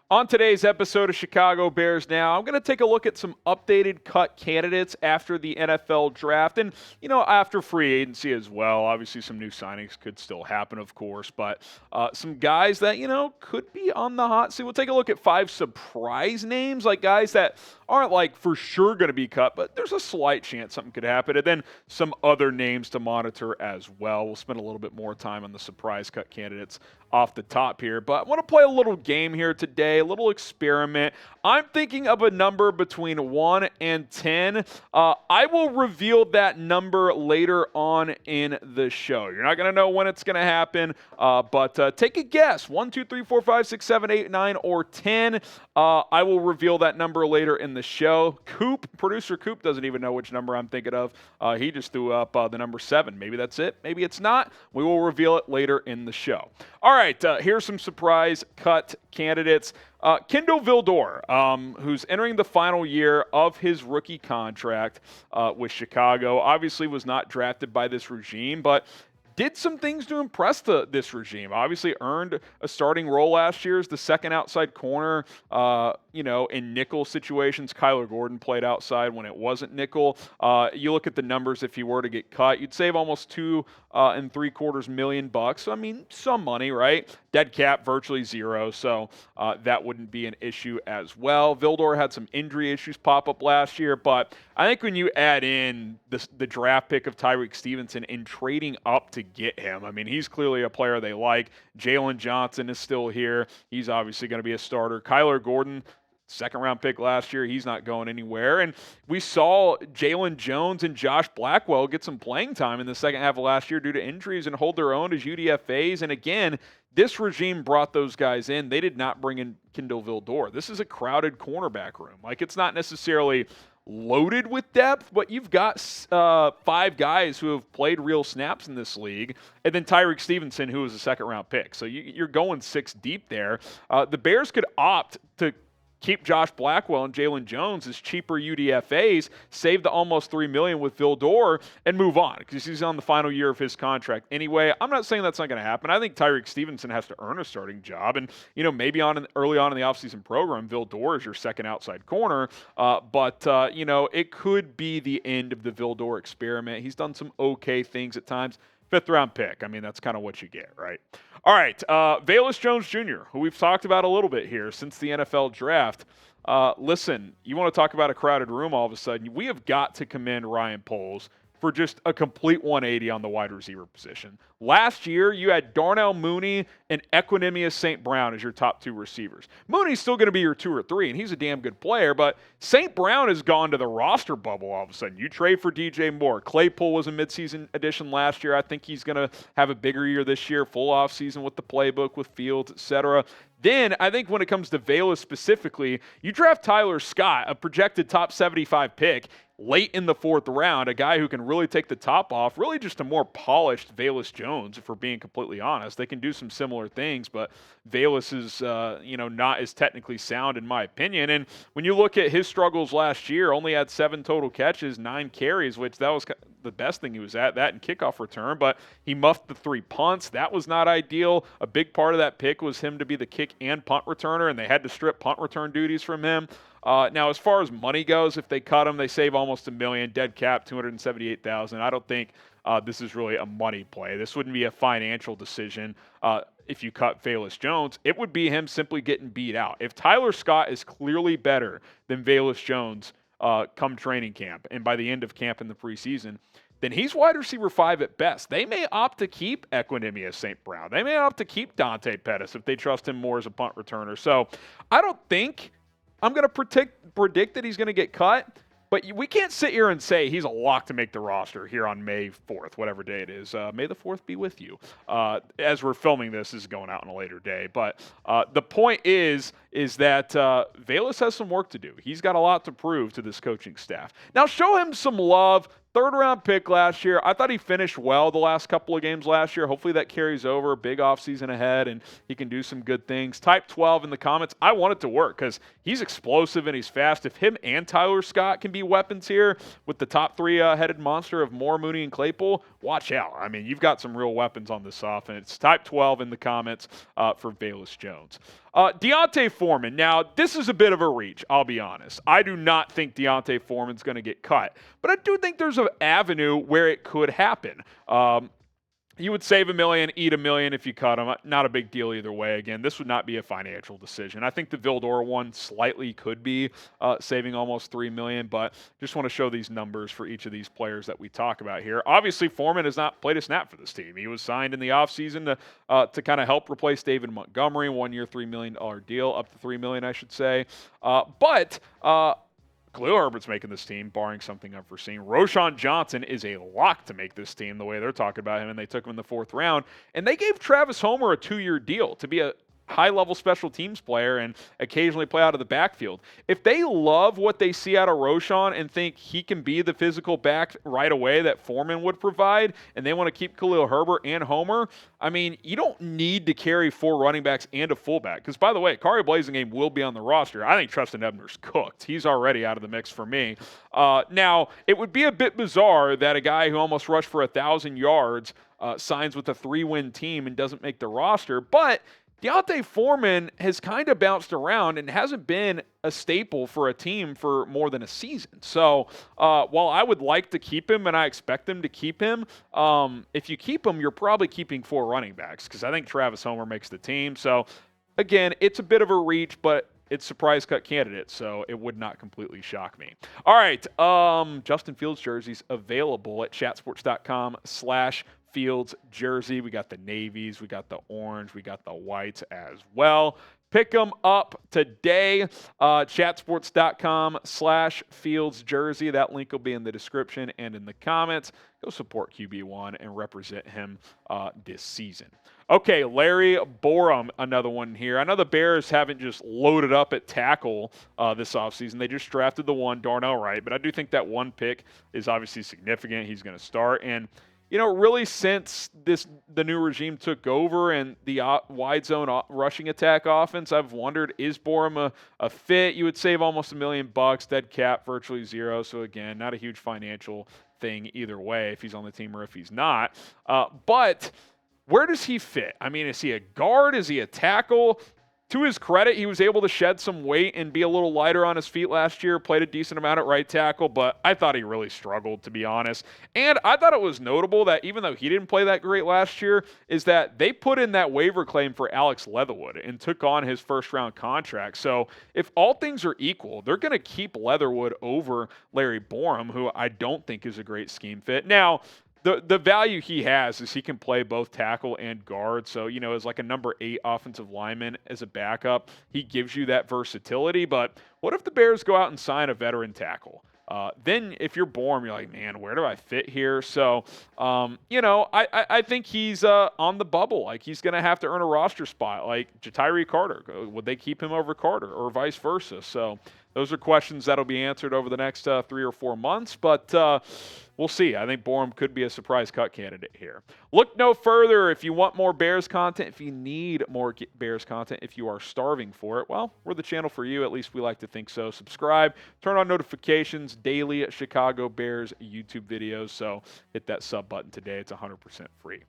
On today's episode of Chicago Bears Now, I'm going to take a look at some updated cut candidates after the NFL draft and, after free agency as well. Obviously, some new signings could still happen, of course, but some guys that, could be on the hot seat. We'll take a look at 5 surprise names, like guys that aren't like for sure going to be cut, but there's a slight chance something could happen. And then some other names to monitor as well. We'll spend a little bit more time on the surprise cut candidates off the top here, but I want to play a little game here today, a little experiment. I'm thinking of a number between 1 and 10. I will reveal that number later on in the show. You're not going to know when it's going to happen, but take a guess. 1, 2, 3, 4, 5, 6, 7, 8, 9, or 10. I will reveal that number later in the show. Producer Coop doesn't even know which number I'm thinking of. He just threw up the number 7. Maybe that's it. Maybe it's not. We will reveal it later in the show. All right, here's some surprise cut candidates. Kindle Vildor, who's entering the final year of his rookie contract with Chicago, obviously was not drafted by this regime, but did some things to impress this regime. Obviously earned a starting role last year as the second outside corner, in nickel situations. Kyler Gordon played outside when it wasn't nickel. You look at the numbers, if he were to get cut, you'd save almost $2.75 million. I mean, some money, right? Dead cap, virtually zero, so that wouldn't be an issue as well. Vildor had some injury issues pop up last year, but I think when you add in the draft pick of Tyrique Stevenson and trading up to get him, I mean, he's clearly a player they like. Jaylon Johnson is still here. He's obviously going to be a starter. Kyler Gordon, second-round pick last year. He's not going anywhere. And we saw Jaylon Jones and Josh Blackwell get some playing time in the second half of last year due to injuries and hold their own as UDFAs. And again, this regime brought those guys in. They did not bring in Kindle Vildor. This is a crowded cornerback room. Like, it's not necessarily loaded with depth, but you've got 5 guys who have played real snaps in this league, and then Tyrique Stevenson, who was a second-round pick. So you're going 6 deep there. The Bears could opt to keep Josh Blackwell and Jaylon Jones as cheaper UDFAs, save the almost $3 million with Vildor, and move on because he's on the final year of his contract anyway. I'm not saying that's not going to happen. I think Tyrique Stevenson has to earn a starting job, and maybe early on in the offseason program, Vildor is your second outside corner, but it could be the end of the Vildor experiment. He's done some okay things at times. 5th-round pick. I mean, that's kind of what you get, right? All right, Velus Jones Jr., who we've talked about a little bit here since the NFL draft. Listen, you want to talk about a crowded room all of a sudden, we have got to commend Ryan Poles for just a complete 180 on the wide receiver position. Last year, you had Darnell Mooney and Equanimeous St. Brown as your top 2 receivers. Mooney's still going to be your 2 or 3, and he's a damn good player, but St. Brown has gone to the roster bubble all of a sudden. You trade for DJ Moore. Claypool was a midseason addition last year. I think he's going to have a bigger year this year, full offseason with the playbook, with Fields, etc. Then, I think when it comes to Velus specifically, you draft Tyler Scott, a projected top 75 pick, late in the 4th round, a guy who can really take the top off, really just a more polished Velus Jones, if we're being completely honest. They can do some similar things, but Velus is, not as technically sound in my opinion. And when you look at his struggles last year, only had 7 total catches, 9 carries, which that was the best thing he was at, that and kickoff return, but he muffed the 3 punts. That was not ideal. A big part of that pick was him to be the kick and punt returner, and they had to strip punt return duties from him. Now, as far as money goes, if they cut him, they save almost $1 million. Dead cap, $278,000. I don't think this is really a money play. This wouldn't be a financial decision if you cut Velus Jones. It would be him simply getting beat out. If Tyler Scott is clearly better than Velus Jones come training camp and by the end of camp in the preseason, then he's wide receiver 5 at best. They may opt to keep Equanimeous St. Brown. They may opt to keep Dante Pettis if they trust him more as a punt returner. So I don't think I'm going to predict that he's going to get cut, but we can't sit here and say he's a lock to make the roster here on May 4th, whatever day it is. May the 4th be with you. As we're filming this is going out on a later day. But the point is that Velus has some work to do. He's got a lot to prove to this coaching staff. Now show him some love. 3rd-round pick last year. I thought he finished well the last couple of games last year. Hopefully that carries over. Big offseason ahead, and he can do some good things. Type 12 in the comments. I want it to work because he's explosive and he's fast. If him and Tyler Scott can be weapons here with the top 3-headed monster of Moore, Mooney, and Claypool, watch out. I mean, you've got some real weapons on this offense. Type 12 in the comments for Velus Jones. Deontay Foreman. Now, this is a bit of a reach, I'll be honest. I do not think Deontay Foreman's going to get cut, but I do think there's an avenue where it could happen. You would save $1 million, eat $1 million if you cut him. Not a big deal either way. Again, this would not be a financial decision. I think the Vildor one slightly could be saving almost $3 million, but just want to show these numbers for each of these players that we talk about here. Obviously, Foreman has not played a snap for this team. He was signed in the offseason to kind of help replace David Montgomery, 1 year, $3 million deal, up to $3 million, I should say. But Khalil Herbert's making this team, barring something unforeseen. Roschon Johnson is a lock to make this team the way they're talking about him, and they took him in the 4th round. And they gave Travis Homer a 2-year deal to be a high-level special teams player and occasionally play out of the backfield. If they love what they see out of Roschon and think he can be the physical back right away that Foreman would provide, and they want to keep Khalil Herbert and Homer, I mean, you don't need to carry 4 running backs and a fullback. Because, by the way, Kari Blasingame will be on the roster. I think Treston Ebner's cooked. He's already out of the mix for me. Now, it would be a bit bizarre that a guy who almost rushed for 1,000 yards signs with a 3-win team and doesn't make the roster, but Deontay Foreman has kind of bounced around and hasn't been a staple for a team for more than a season. So while I would like to keep him and I expect them to keep him, if you keep him, you're probably keeping 4 running backs because I think Travis Homer makes the team. So again, it's a bit of a reach, but it's surprise cut candidate, so it would not completely shock me. All right, Justin Fields jerseys available at chatsports.com/Fields jersey. We got the navies, we got the orange, we got the whites as well. Pick them up today. Chatsports.com/Fields jersey. That link will be in the description and in the comments. Go support QB1 and represent him this season. Okay, Larry Borom, another one here. I know the Bears haven't just loaded up at tackle this offseason. They just drafted the one, Darnell Wright, but I do think that one pick is obviously significant. He's going to start. And you know, really since the new regime took over and the wide zone rushing attack offense, I've wondered, is Borom a fit? You would save almost $1 million, dead cap, virtually zero. So again, not a huge financial thing either way if he's on the team or if he's not. But where does he fit? I mean, is he a guard? Is he a tackle? To his credit, he was able to shed some weight and be a little lighter on his feet last year, played a decent amount at right tackle, but I thought he really struggled, to be honest. And I thought it was notable that even though he didn't play that great last year, is that they put in that waiver claim for Alex Leatherwood and took on his first-round contract. So if all things are equal, they're going to keep Leatherwood over Larry Borom, who I don't think is a great scheme fit. Now, the value he has is he can play both tackle and guard. So, you know, as like a number 8 offensive lineman as a backup, he gives you that versatility. But what if the Bears go out and sign a veteran tackle? Then if you're Borom, you're like, man, where do I fit here? So, you know, I think he's on the bubble. Like, he's going to have to earn a roster spot. Like Tyrique Carter, would they keep him over Carter or vice versa? So those are questions that'll be answered over the next 3 or 4 months. But we'll see. I think Borom could be a surprise cut candidate here. Look no further. If you want more Bears content, if you need more Bears content, if you are starving for it, well, we're the channel for you. At least we like to think so. Subscribe, turn on notifications, daily Chicago Bears YouTube videos. So hit that sub button today. It's 100% free.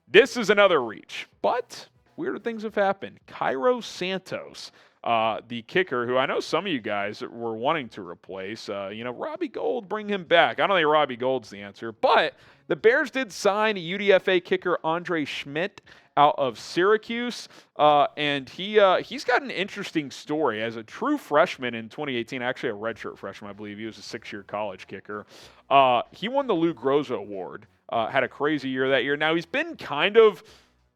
This is another reach, but weirder things have happened. Cairo Santos, the kicker, who I know some of you guys were wanting to replace. You know, Robbie Gould, bring him back. I don't think Robbie Gould's the answer, but the Bears did sign UDFA kicker Andre Szmyt out of Syracuse, and he's got an interesting story. As a true freshman in 2018, actually a redshirt freshman, I believe. He was a 6-year college kicker. He won the Lou Groza Award, had a crazy year that year. Now, he's been kind of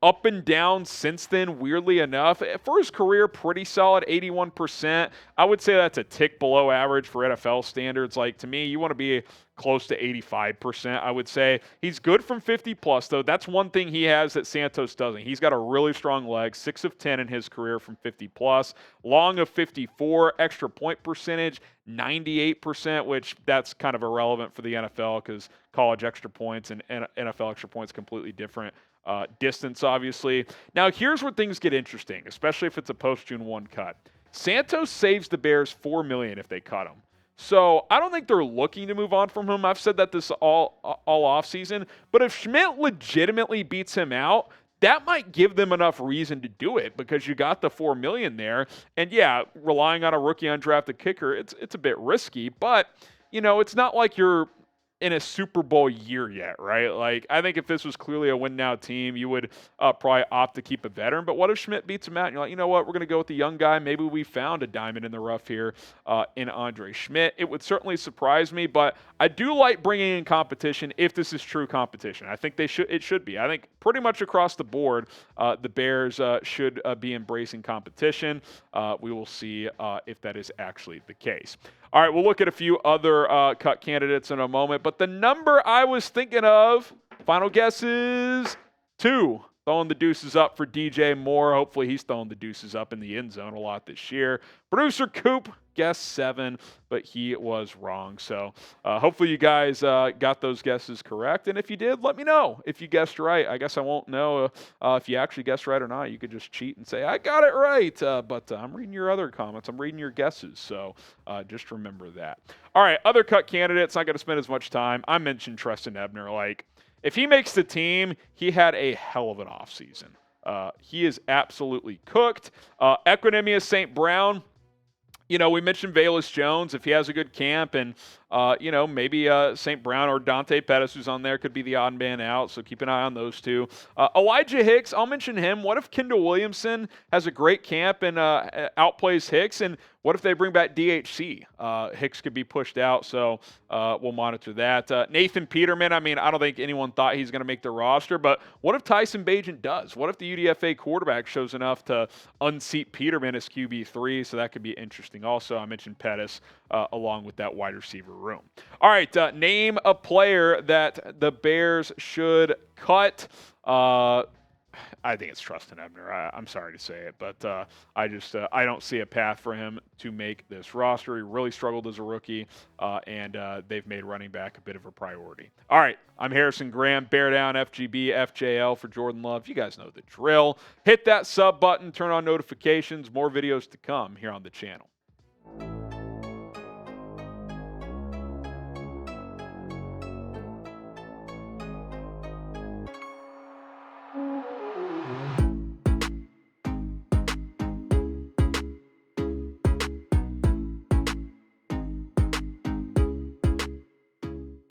up and down since then, weirdly enough. For his career, pretty solid, 81%. I would say that's a tick below average for NFL standards. Like, to me, you want to be close to 85%, I would say. He's good from 50+, though. That's one thing he has that Santos doesn't. He's got a really strong leg, 6 of 10 in his career from 50+. Long of 54, extra point percentage, 98%, which that's kind of irrelevant for the NFL because college extra points and NFL extra points completely different. Distance, obviously. Now, here's where things get interesting, especially if it's a post-June 1 cut. Santos saves the Bears $4 million if they cut him. So I don't think they're looking to move on from him. I've said that this all offseason. But if Schmidt legitimately beats him out, that might give them enough reason to do it because you got the $4 million there. And yeah, relying on a rookie undrafted kicker, it's a bit risky, but it's not like you're in a Super Bowl year yet, right? Like, I think if this was clearly a win-now team, you would probably opt to keep a veteran. But what if Schmidt beats him out? And you're like, you know what? We're going to go with the young guy. Maybe we found a diamond in the rough here in Andre Szmyt. It would certainly surprise me, but I do like bringing in competition if this is true competition. I think it should be. I think pretty much across the board, the Bears should be embracing competition. We will see if that is actually the case. All right, we'll look at a few other cut candidates in a moment, but the number I was thinking of, final guess is 2. Throwing the deuces up for DJ Moore. Hopefully he's throwing the deuces up in the end zone a lot this year. Producer Coop guessed 7, but he was wrong. So hopefully you guys got those guesses correct. And if you did, let me know if you guessed right. I guess I won't know if you actually guessed right or not. You could just cheat and say, I got it right. But I'm reading your other comments. I'm reading your guesses. So just remember that. All right, other cut candidates. Not going to spend as much time. I mentioned Treston Ebner. If he makes the team, he had a hell of an offseason. He is absolutely cooked. Equanimeous St. Brown, we mentioned Velus Jones. If he has a good camp and, maybe St. Brown or Dante Pettis, who's on there, could be the odd man out. So keep an eye on those two. Elijah Hicks, I'll mention him. What if Kendall Williamson has a great camp and outplays Hicks? And what if they bring back DHC? Hicks could be pushed out, so we'll monitor that. Nathan Peterman, I don't think anyone thought he's going to make the roster, but what if Tyson Bagent does? What if the UDFA quarterback shows enough to unseat Peterman as QB3? So that could be interesting. Also, I mentioned Pettis along with that wide receiver room. All right, name a player that the Bears should cut. I think it's Treston Ebner. I'm sorry to say it, but I don't see a path for him to make this roster. He really struggled as a rookie, and they've made running back a bit of a priority. All right, I'm Harrison Graham, Bear Down, FGB, FJL for Jordan Love. You guys know the drill. Hit that sub button, turn on notifications, more videos to come here on the channel.